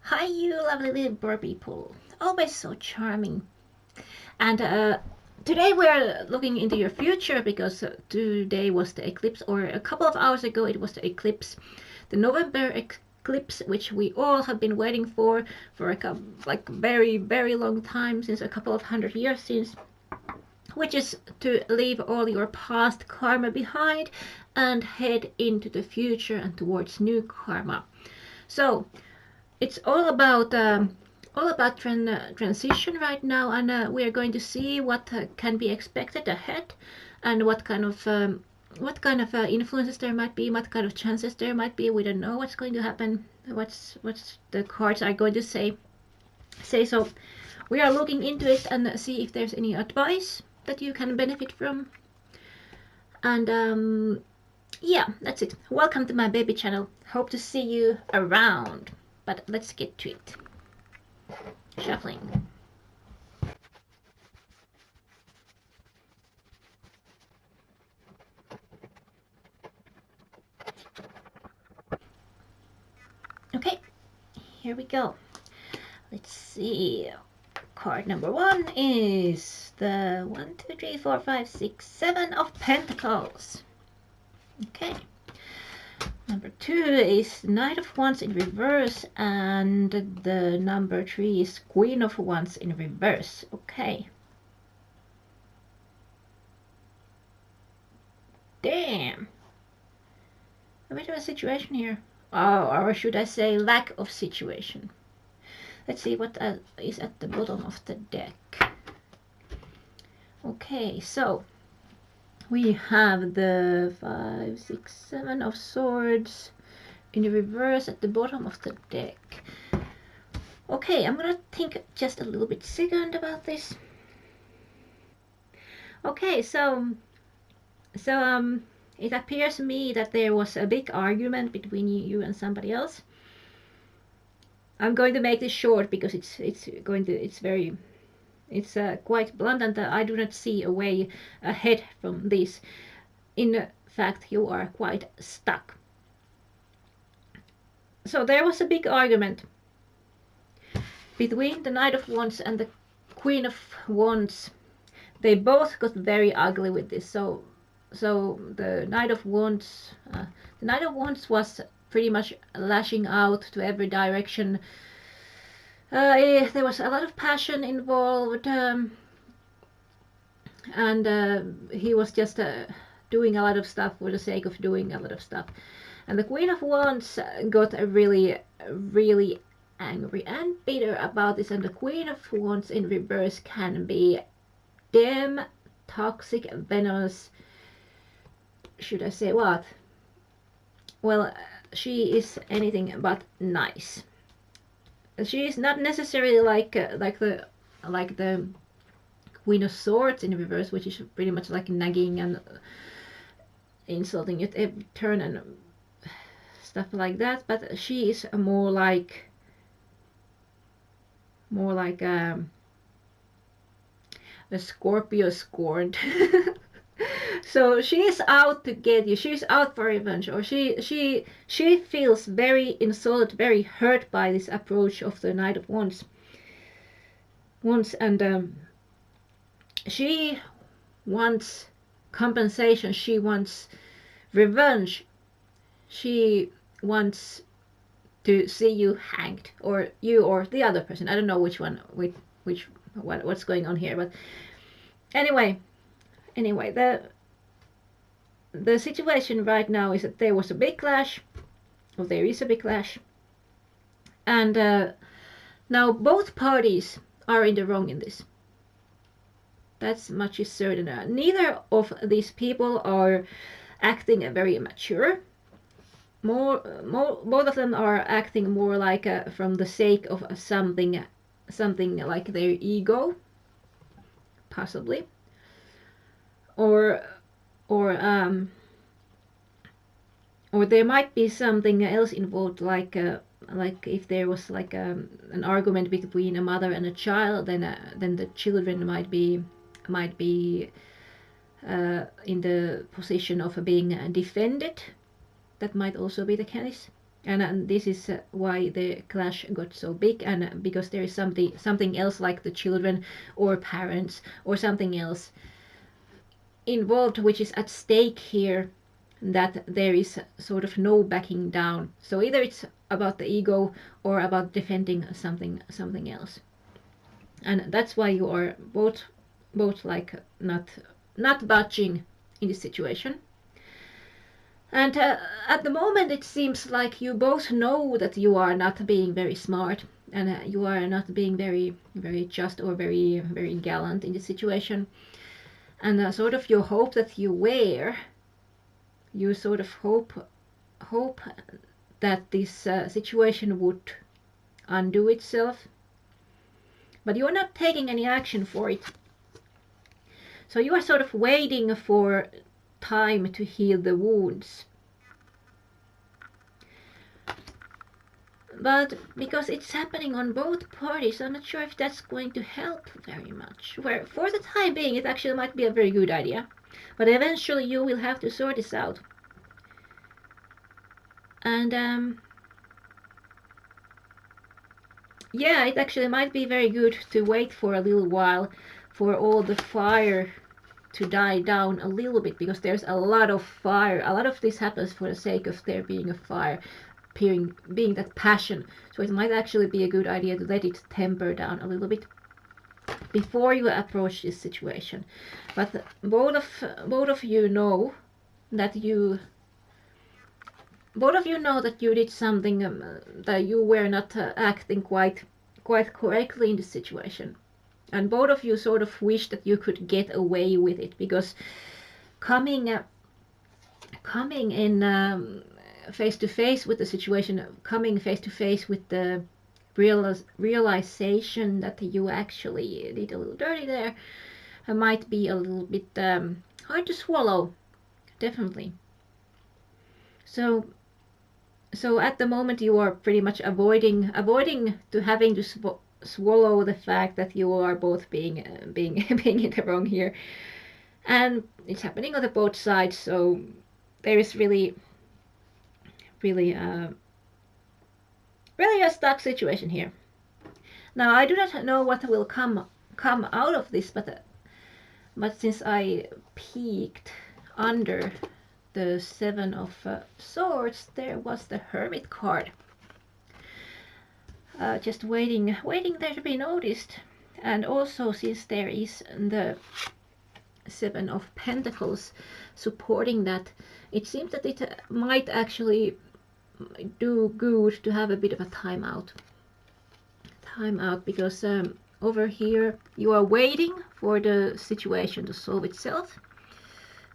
Hi, you lovely Libra people. Always so charming. And today we are looking into your future because today was the eclipse, or a couple of hours ago it was the eclipse, the November eclipse, which we all have been waiting for like very, very long time, since a couple of 100 years since, which is to leave all your past karma behind and head into the future and towards new karma. So it's all about transition right now, and we are going to see what can be expected ahead, and what kind of influences there might be, what kind of chances there might be. We don't know what's going to happen, what's the cards are going to say. So we are looking into it and see if there's any advice that you can benefit from. And yeah, that's it. Welcome to my baby channel. Hope to see you around. But let's get to it. Shuffling. Okay, here we go. Let's see. Card number 1 is the 1, 2, 3, 4, 5, 6, 7 of Pentacles. Okay. Number 2 is Knight of Wands in reverse, and the number 3 is Queen of Wands in reverse. Okay. Damn. A bit of a situation here. Oh, or should I say lack of situation. Let's see what is at the bottom of the deck. Okay, so we have the 5, 6, 7 of swords in reverse at the bottom of the deck. Okay, I'm gonna think just a little bit second about this. Okay, so it appears to me that there was a big argument between you and somebody else. I'm going to make this short because it's quite blunt, and I do not see a way ahead from this. In fact, you are quite stuck. So there was a big argument between the Knight of Wands and the Queen of Wands. They both got very ugly with this. So the Knight of Wands, was pretty much lashing out to every direction. There was a lot of passion involved, and he was just doing a lot of stuff for the sake of doing a lot of stuff. And the Queen of Wands got really, really angry and bitter about this. And the Queen of Wands in reverse can be damn toxic, venomous. Should I say what? Well, she is anything but nice. She is not necessarily like the Queen of Swords in reverse, which is pretty much like nagging and insulting at every turn and stuff like that. But she is more like a Scorpio scorned. So she is out to get you. She's out for revenge, or she feels very insulted, very hurt by this approach of the Knight of Wands. And she wants compensation. She wants revenge. She wants to see you hanged, or you or the other person. I don't know which one, what's going on here, but anyway, the situation right now is that there was a big clash, or there is a big clash, and now both parties are in the wrong in this. That's much is certain. Neither of these people are acting very mature. Both of them are acting more like from the sake of something like their ego, possibly, or there might be something else involved, like if there was like an argument between a mother and a child, then the children might be in the position of being defended. That might also be the case. and this is why the clash got so big, and because there is something else, like the children or parents or something else involved, which is at stake here, that there is sort of no backing down. So either it's about the ego or about defending something else, and that's why you are both like not budging in this situation. And at the moment, it seems like you both know that you are not being very smart, and you are not being very just or very gallant in this situation. And sort of your hope that you sort of hope that this situation would undo itself, but you are not taking any action for it. So you are sort of waiting for time to heal the wounds. But because it's happening on both parties, I'm not sure if that's going to help very much. Where for the time being, it actually might be a very good idea. But eventually you will have to sort this out. And yeah, it actually might be very good to wait for a little while for all the fire to die down a little bit, because there's a lot of fire. A lot of this happens for the sake of there being a fire, being that passion. So it might actually be a good idea to let it temper down a little bit before you approach this situation. But both of you know that you did something, that you were not acting quite correctly in the situation, and both of you sort of wish that you could get away with it, because coming in face to face with the situation, coming face to face with the realization that you actually did a little dirty there, might be a little bit hard to swallow, definitely. So at the moment you are pretty much avoiding to having to swallow the fact that you are both being being in the wrong here, and it's happening on the both sides. So there is really a stuck situation here. Now I do not know what will come out of this, but since I peeked under the Seven of Swords, there was the Hermit card. Just waiting there to be noticed. And also, since there is the Seven of Pentacles supporting that, it seems that it might actually do good to have a bit of a timeout. Because over here you are waiting for the situation to solve itself.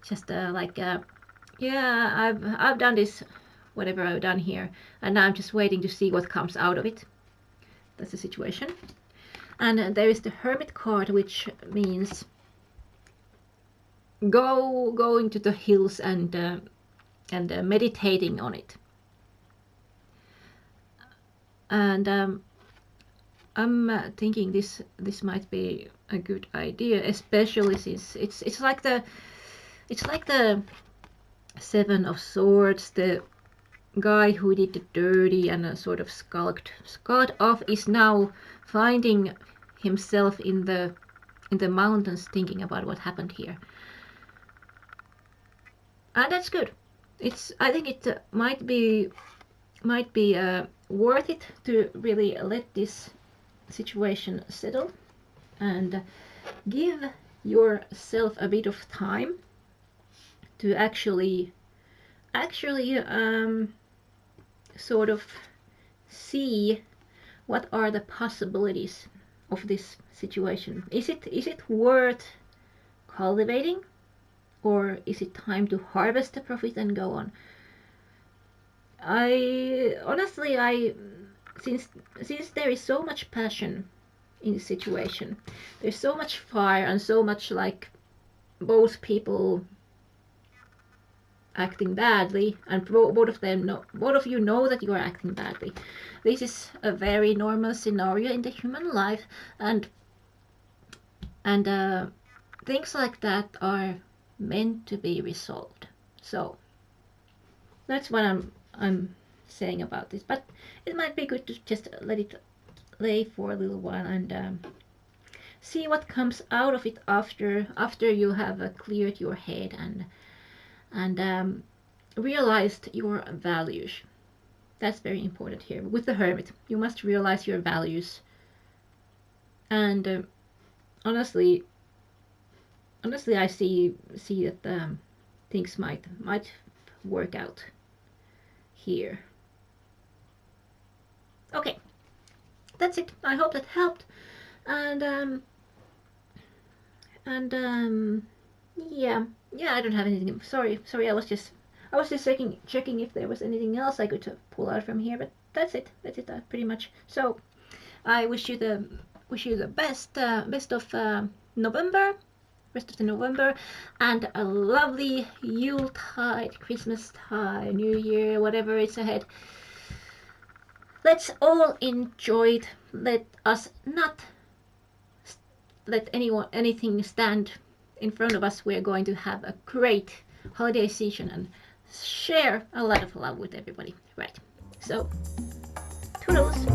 Just yeah, I've done this, whatever I've done here, and now I'm just waiting to see what comes out of it. That's the situation. And there is the Hermit card, which means going to the hills and meditating on it. And I'm thinking this might be a good idea, especially since it's like the Seven of Swords. The guy who did the dirty and sort of skulked off is now finding himself in the mountains, thinking about what happened here, and that's good. I think it might be worth it to really let this situation settle and give yourself a bit of time to actually sort of see what are the possibilities of this situation. Is it worth cultivating, or is it time to harvest the profit and go on? I honestly, since there is so much passion in the situation, there's so much fire and so much like both people acting badly, and both of you know that you are acting badly. This is a very normal scenario in the human life, and things like that are meant to be resolved. So that's what I'm saying about this, but it might be good to just let it lay for a little while and see what comes out of it after you have cleared your head and realized your values. That's very important here. With the Hermit, you must realize your values. And honestly, I see that things might work out here. Okay, that's it. I hope that helped. And yeah, I don't have anything. Sorry. I was just checking if there was anything else I could pull out from here, but that's it. Pretty much. So I wish you the best of November, rest of the November, and a lovely Yuletide, Christmastide, New Year, whatever is ahead. Let's all enjoy it. Let us not let anything stand in front of us. We're going to have a great holiday season and share a lot of love with everybody. Right. So, toodles.